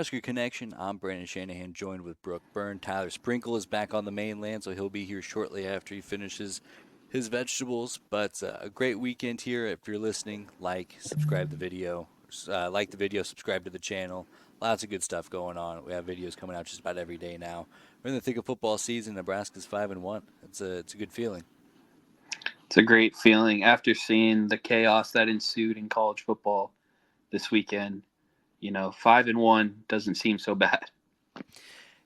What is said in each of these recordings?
Cornhusker Connection. I'm Brandon Shanahan, joined with Brooke Byrne. Tyler Sprinkel is back on the mainland, so he'll be here shortly after he finishes his vegetables. But a great weekend here. If you're listening, subscribe the video, like the video, subscribe to the channel. Lots of good stuff going on. We have videos coming out just about every day now. We're in the thick of football season. Nebraska's 5-1. It's a good feeling. It's a great feeling after seeing the chaos that ensued in college football this weekend. 5-1 doesn't seem so bad.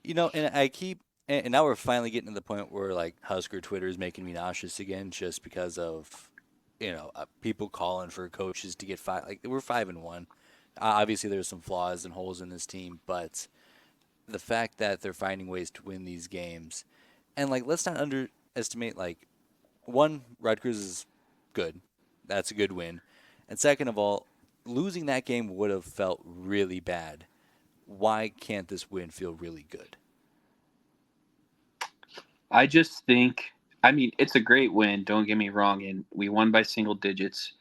And now we're finally getting to the point where Husker Twitter is making me nauseous again, just because of people calling for coaches to get five. Like, we're 5-1. Obviously, there's some flaws and holes in this team, but the fact that they're finding ways to win these games, and let's not underestimate one, Rutgers is good. That's a good win, and second of all, losing that game would have felt really bad. Why can't this win feel really good? I just think, it's a great win, don't get me wrong, and we won by single digits.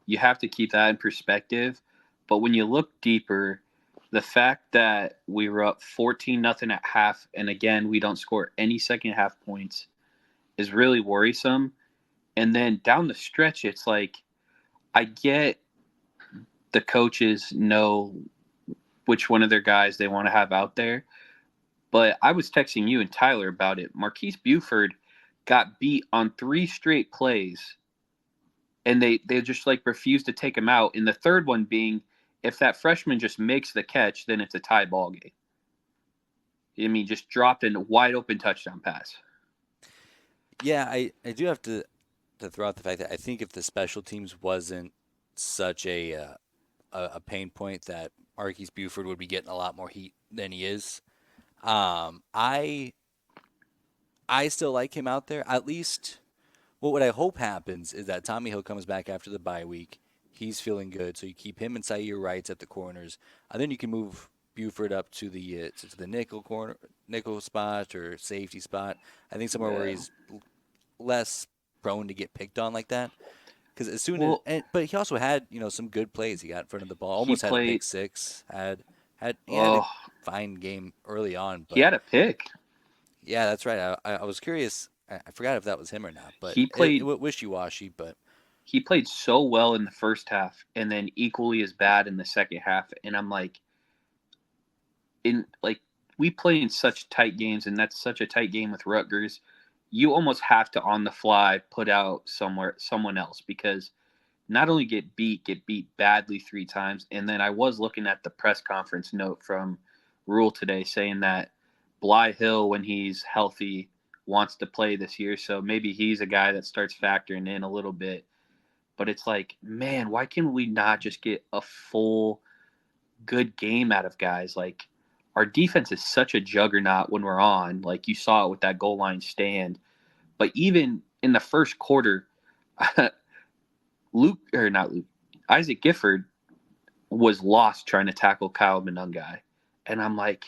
You have to keep that in perspective. But when you look deeper, the fact that we were up 14-0 at half, and again, we don't score any second half points, is really worrisome. And then down the stretch, it's like, I get the coaches know which one of their guys they want to have out there. But I was texting you and Tyler about it. Marquise Buford got beat on 3 straight plays, and they just refused to take him out. And the third one being, if that freshman just makes the catch, then it's a tie ball game. Just dropped in a wide open touchdown pass. Yeah, I do have to throw out the fact that I think if the special teams wasn't such a pain point, that Marquise Buford would be getting a lot more heat than he is. I still like him out there. At least, what I hope happens is that Tommy Hill comes back after the bye week. He's feeling good, so you keep him and Zaire Wrights at the corners, and then you can move Buford up to the nickel spot or safety spot. I think somewhere where he's less prone to get picked on like that. Because but he also had some good plays. He got in front of the ball, almost had a pick six. He had a fine game early on, he but had a pick. yeah, that's right. I was curious. I forgot if that was him or not, but he played wishy-washy. But he played so well in the first half, and then equally as bad in the second half. And I'm like, we play in such tight games, and that's such a tight game with Rutgers. You almost have to on the fly put out someone else, because not only get beat badly 3 times, and then I was looking at the press conference note from Rule today saying that Bly Hill, when he's healthy, wants to play this year, so maybe he's a guy that starts factoring in a little bit. But it's like, man, why can we not just get a full good game out of guys? Like, our defense is such a juggernaut when we're on. Like, you saw it with that goal line stand. But even in the first quarter, Isaac Gifford was lost trying to tackle Kyle Monangai. And I'm like,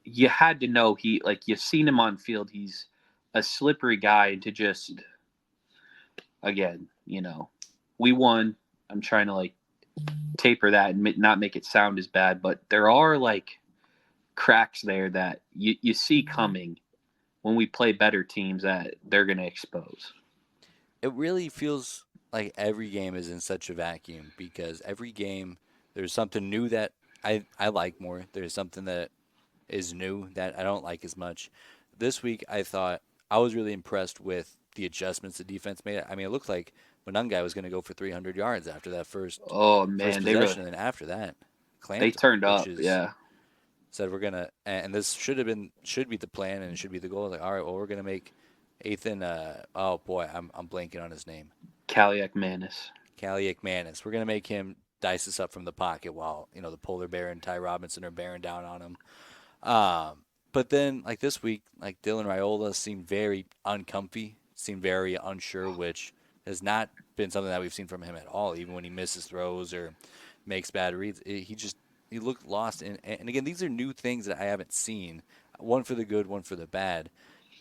you had to know you've seen him on field. He's a slippery guy, and to just, again, we won. I'm trying to taper that and not make it sound as bad, but there are cracks there that you see coming when we play better teams that they're going to expose. it really feels like every game is in such a vacuum, because every game there's something new that I like more. There's something that is new that I don't like as much. This week, I thought I was really impressed with the adjustments the defense made. I mean, it looked like Monangai was going to go for 300 yards after that first Oh man, possession, and then after that, they clamped him, turned which up. is Yeah, said we're gonna, and this should be the plan, and it should be the goal. Like, all right, well, we're gonna make Ethan. Oh boy, I'm blanking on his name. Kaliak Manis. Kaliak Manis. We're gonna make him dice us up from the pocket while the polar bear and Ty Robinson are bearing down on him. But then, this week, Dylan Raiola seemed very uncomfy, seemed very unsure, which has not been something that we've seen from him at all. Even when he misses throws or makes bad reads, he looked lost. And again, these are new things that I haven't seen. One for the good, one for the bad.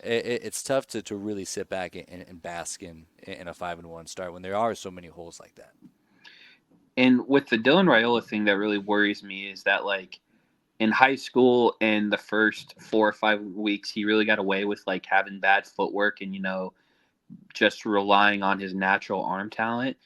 It's tough to really sit back and bask in a 5-1 start when there are so many holes like that. And with the Dylan Raiola thing, that really worries me is that in high school and the first 4 or 5 weeks, he really got away with like having bad footwork and just relying on his natural arm talent.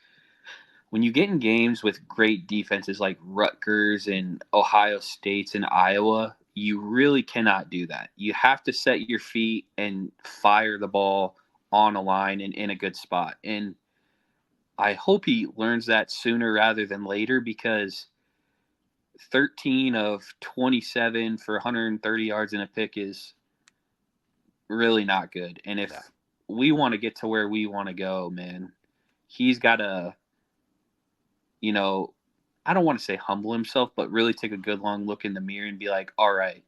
When you get in games with great defenses like Rutgers and Ohio States and Iowa, you really cannot do that. You have to set your feet and fire the ball on a line and in a good spot. And I hope he learns that sooner rather than later, because 13 of 27 for 130 yards and a pick is really not good. And Yeah. if we want to get to where we want to go, man, he's got to, you know, I don't want to say humble himself, but really take a good long look in the mirror and be like, all right,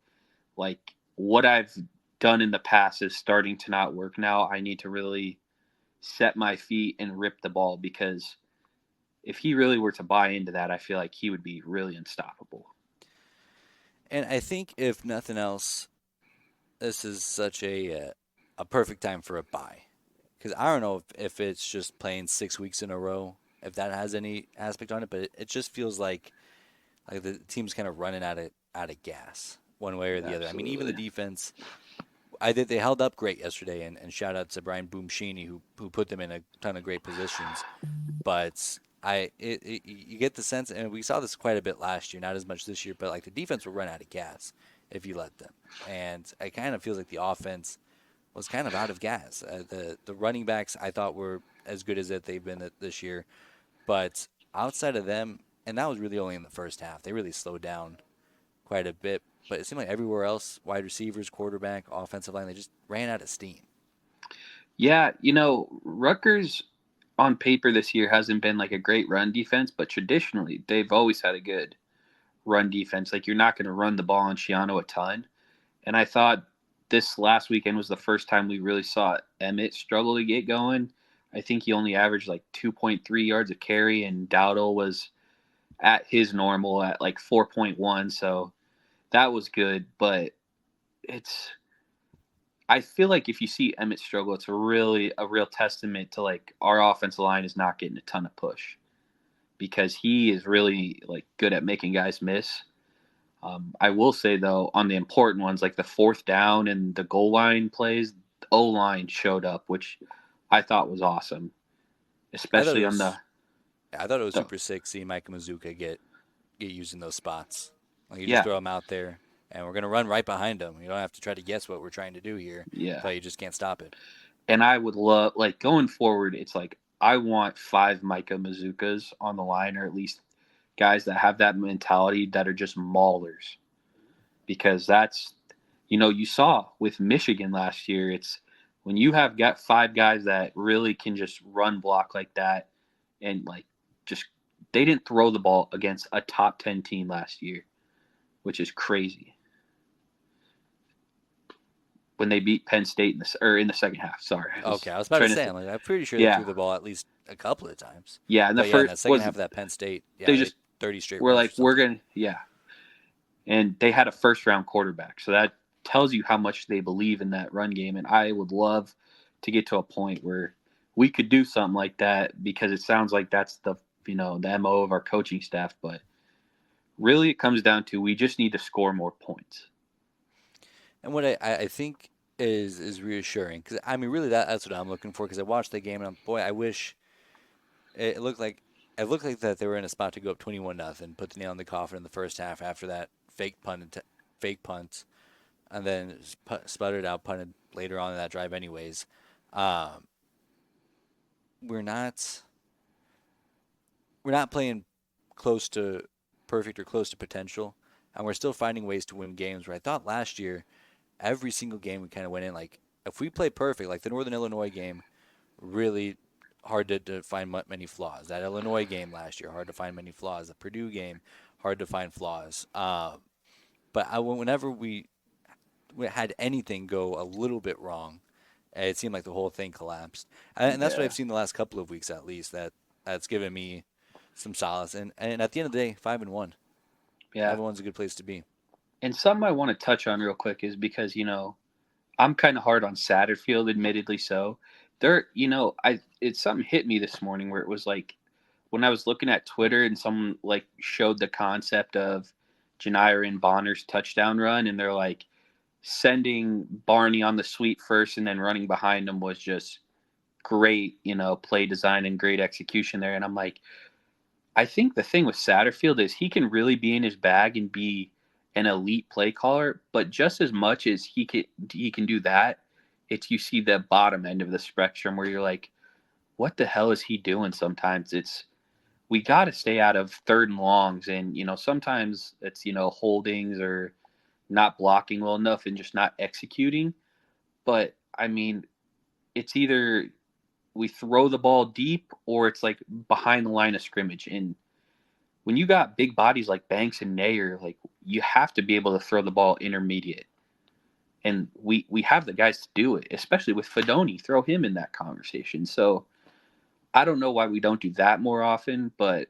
like what I've done in the past is starting to not work now. I need to really set my feet and rip the ball, because if he really were to buy into that, I feel like he would be really unstoppable. And I think if nothing else, this is such a perfect time for a bye. Because I don't know if it's just playing 6 weeks in a row, if that has any aspect on it, but it just feels like the team's kind of running out of gas one way or the other. I mean, even the Absolutely. defense, I think they held up great yesterday, and shout out to Brian Boomshini who put them in a ton of great positions. But you get the sense, and we saw this quite a bit last year, not as much this year, but like the defense will run out of gas if you let them, and it kind of feels like the offense was kind of out of gas. The running backs I thought were as good as that they've been this year, but outside of them, and that was really only in the first half. They really slowed down quite a bit, but it seemed like everywhere else, wide receivers, quarterback, offensive line, they just ran out of steam. Yeah, Rutgers on paper this year hasn't been like a great run defense, but traditionally they've always had a good run defense. Like you're not going to run the ball on Shiano a ton. And I thought this last weekend was the first time we really saw Emmett struggle to get going. I think he only averaged like 2.3 yards a carry, and Dowdle was at his normal at like 4.1. So that was good. But it's, I feel like if you see Emmett struggle, it's really a real testament to like our offensive line is not getting a ton of push, because he is really like good at making guys miss. I will say though, on the important ones like the fourth down and the goal line plays, the O line showed up, which I thought was awesome, I thought it especially on was I thought it was the super sick seeing Micah Mazuka get used in those spots. Like you just yeah, throw him out there, and we're gonna run right behind him. You don't have to try to guess what we're trying to do here, yeah. but you just can't stop it. And I would love, like, going forward, it's like I want five Micah Mazukas on the line, or at least guys that have that mentality that are just maulers, because that's, you saw with Michigan last year. It's when you have got five guys that really can just run block like that, and like just they didn't throw the ball against a top 10 team last year, which is crazy. When they beat Penn State in the second half. Sorry, I Okay, was I was about to trying to say, think. I'm pretty sure they threw Yeah, the ball at least a couple of times. yeah. And the But yeah, in first that second was half of that Penn State, they yeah, they just 30 straight were runs or like, we're something. gonna, yeah. And they had a first round quarterback, so that tells you how much they believe in that run game. And I would love to get to a point where we could do something like that, because it sounds like that's the MO of our coaching staff. But really, it comes down to we just need to score more points. And what I think is reassuring, because I mean, really, that's what I'm looking for. Because I watched the game, and boy, I wish it looked like that they were in a spot to go up 21-0, put the nail in the coffin in the first half after that fake punt, and then sputtered out, punted later on in that drive, anyways. Um, we're not we're not playing close to perfect or close to potential, and we're still finding ways to win games. Where I thought last year, every single game we kind of went in like if we play perfect, like the Northern Illinois game, really hard to find many flaws. That Illinois game last year, hard to find many flaws. The Purdue game, hard to find flaws. But whenever we had anything go a little bit wrong, it seemed like the whole thing collapsed. And that's what Yeah, I've seen the last couple of weeks at least. That's given me some solace. And at the end of the day, 5-1. yeah. 5-1's a good place to be. And something I want to touch on real quick is because I'm kind of hard on Satterfield, admittedly so. It's something hit me this morning where it was like when I was looking at Twitter and someone like showed the concept of Janirin Bonner's touchdown run, and they're like sending Barney on the sweep first and then running behind him was just great, play design and great execution there. And I'm like, I think the thing with Satterfield is he can really be in his bag and be an elite play caller, but just as much as he can do that, it's you see the bottom end of the spectrum where you're like, what the hell is he doing? Sometimes it's we got to stay out of third and longs, and sometimes it's holdings or not blocking well enough and just not executing. But I mean, it's either we throw the ball deep or it's like behind the line of scrimmage. And when you got big bodies like Banks and Nayer, like you have to be able to throw the ball intermediate. And we have the guys to do it, especially with Fedoni. Throw him in that conversation. So I don't know why we don't do that more often, but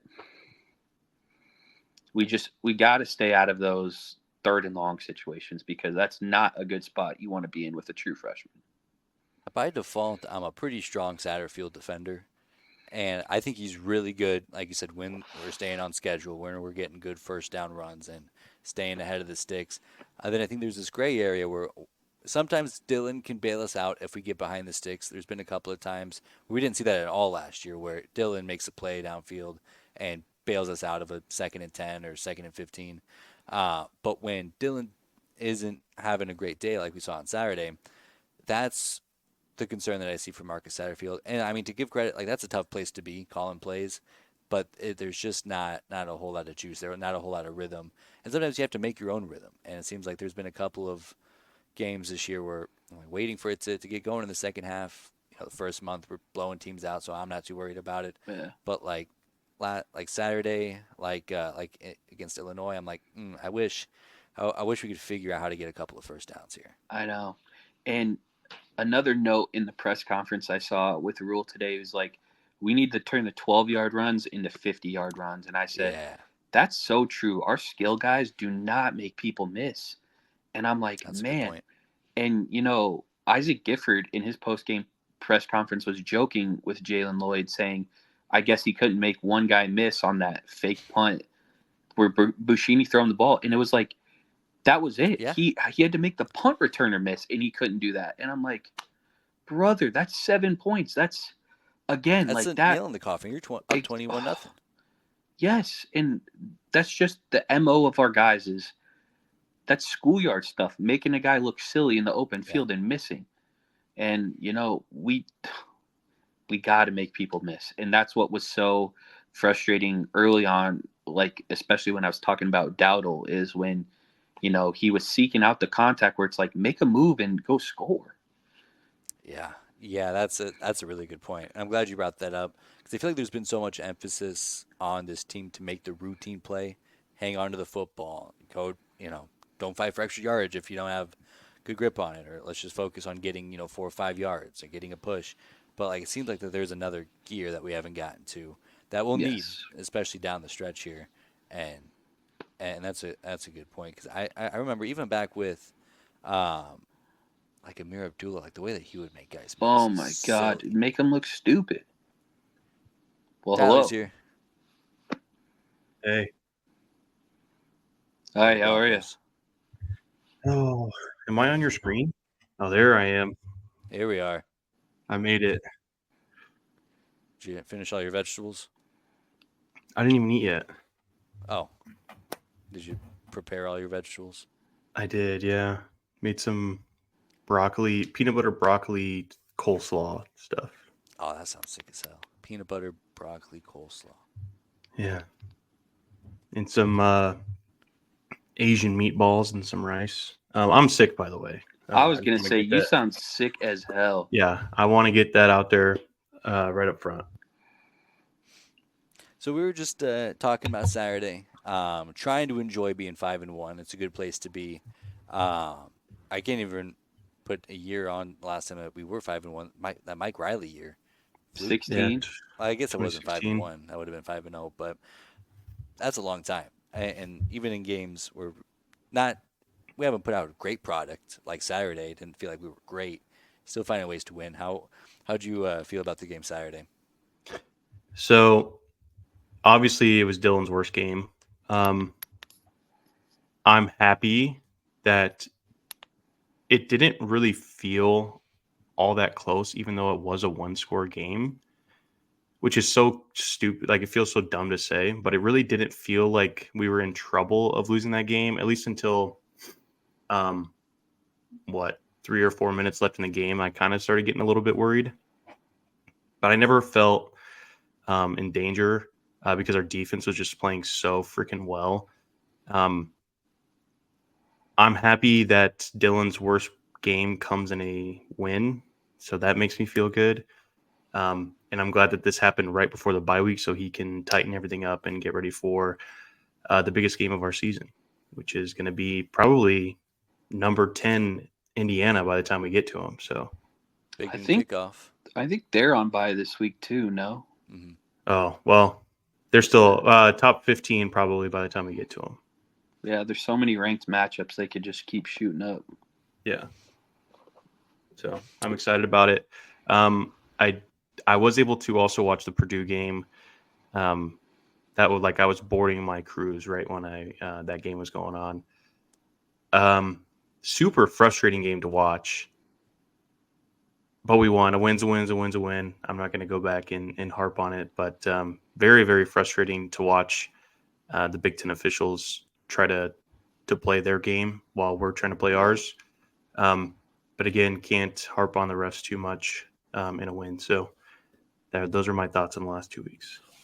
we got to stay out of those third and long situations because that's not a good spot you want to be in with a true freshman. By default, I'm a pretty strong Satterfield defender. And I think he's really good, like you said, when we're staying on schedule, when we're getting good first down runs and staying ahead of the sticks. Then I think there's this gray area where sometimes Dylan can bail us out if we get behind the sticks. There's been a couple of times we didn't see that at all last year where Dylan makes a play downfield and bails us out of a 2nd and 10 or 2nd and 15. But when Dylan isn't having a great day like we saw on Saturday, that's the concern that I see for Marcus Satterfield. And I mean, to give credit, like that's a tough place to be calling plays, but there's just not a whole lot of juice there, not a whole lot of rhythm. And sometimes you have to make your own rhythm. And it seems like there's been a couple of games this year where I'm like, waiting for it to get going in the second half. The first month we're blowing teams out, so I'm not too worried about it. Yeah. But like Saturday, like against Illinois, I'm like, I wish we could figure out how to get a couple of first downs here. I know. And another note in the press conference I saw with the rule today was like, we need to turn the 12-yard runs into 50-yard runs. And I said, Yeah, that's so true. Our skill guys do not make people miss. And I'm like, that's a good man. point. And, Isaac Gifford in his post-game press conference was joking with Jalen Lloyd saying, I guess he couldn't make one guy miss on that fake punt where Bushini throwing the ball. And it was like, that was it. Yeah, He had to make the punt returner miss, and he couldn't do that. And I'm like, brother, that's 7 points. That's again that's like a that. nail in the coffin. You're up 21 nothing. Yes, and that's just the mo of our guys is that's schoolyard stuff, making a guy look silly in the open Yeah. field and missing. And we got to make people miss, and that's what was so frustrating early on. Like especially when I was talking about Dowdle, is when he was seeking out the contact where it's like make a move and go score. Yeah, yeah, that's a really good point. I'm glad you brought that up because I feel like there's been so much emphasis on this team to make the routine play, hang on to the football, go, don't fight for extra yardage if you don't have good grip on it, or let's just focus on getting 4 or 5 yards or getting a push. But like it seems like that there's another gear that we haven't gotten to that we'll need, Yes. especially down the stretch here, and that's a good point because I remember even back with. Um, like Amir Abdullah, like the way that he would make guys miss Oh is my God, silly. make them look stupid. Well, Tyler's hello. here. Hey. Hi, Go how are you? Broncos. Oh, am I on your screen? Oh, there I am. Here we are. I made it. Did you finish all your vegetables? I didn't even eat yet. Oh, did you prepare all your vegetables? I did, yeah. Made some broccoli, peanut butter broccoli coleslaw stuff. Oh, that sounds sick as hell. Peanut butter, broccoli, coleslaw. Yeah. And some Asian meatballs and some rice. I'm sick, by the way. I was I just gonna want to say get you that. sound sick as hell. Yeah, I want to get that out there right up front. So we were just talking about Saturday. Trying to enjoy being 5-1. It's a good place to be. I can't even put a year on the last time that we were 5-1. That Mike Riley year. Fluke. Yeah, 16. I guess it wasn't 2016. 5-1. That would have been 5-0. But that's a long time. And even in games where not we haven't put out a great product like Saturday, didn't feel like we were great. Still finding ways to win. How'd you feel about the game Saturday? So obviously it was Dylan's worst game. I'm happy that it didn't really feel all that close, even though it was a one-score game, which is so stupid. Like, it feels so dumb to say, but it really didn't feel like we were in trouble of losing that game, at least until, 3 or 4 minutes left in the game. I kind of started getting a little bit worried, but I never felt in danger because our defense was just playing so freaking well. I'm happy that Dylan's worst game comes in a win, so that makes me feel good. And I'm glad that this happened right before the bye week so he can tighten everything up and get ready for the biggest game of our season, which is going to be probably number 10 Indiana by the time we get to them. So, Big I game think kickoff. I think they're on bye this week too. No. Hmm. oh, well, they're still top 15 probably by the time we get to them. Yeah, there's so many ranked matchups they could just keep shooting up. Yeah. So I'm excited about it. I was able to also watch the Purdue game. That was like I was boarding my cruise right when that game was going on. Super frustrating game to watch, but we won. A win's a win. A win's a win. I'm not going to go back and harp on it, but very, very frustrating to watch the Big Ten officials try to play their game while we're trying to play ours. But again, can't harp on the refs too much in a win. So those are my thoughts on the last 2 weeks.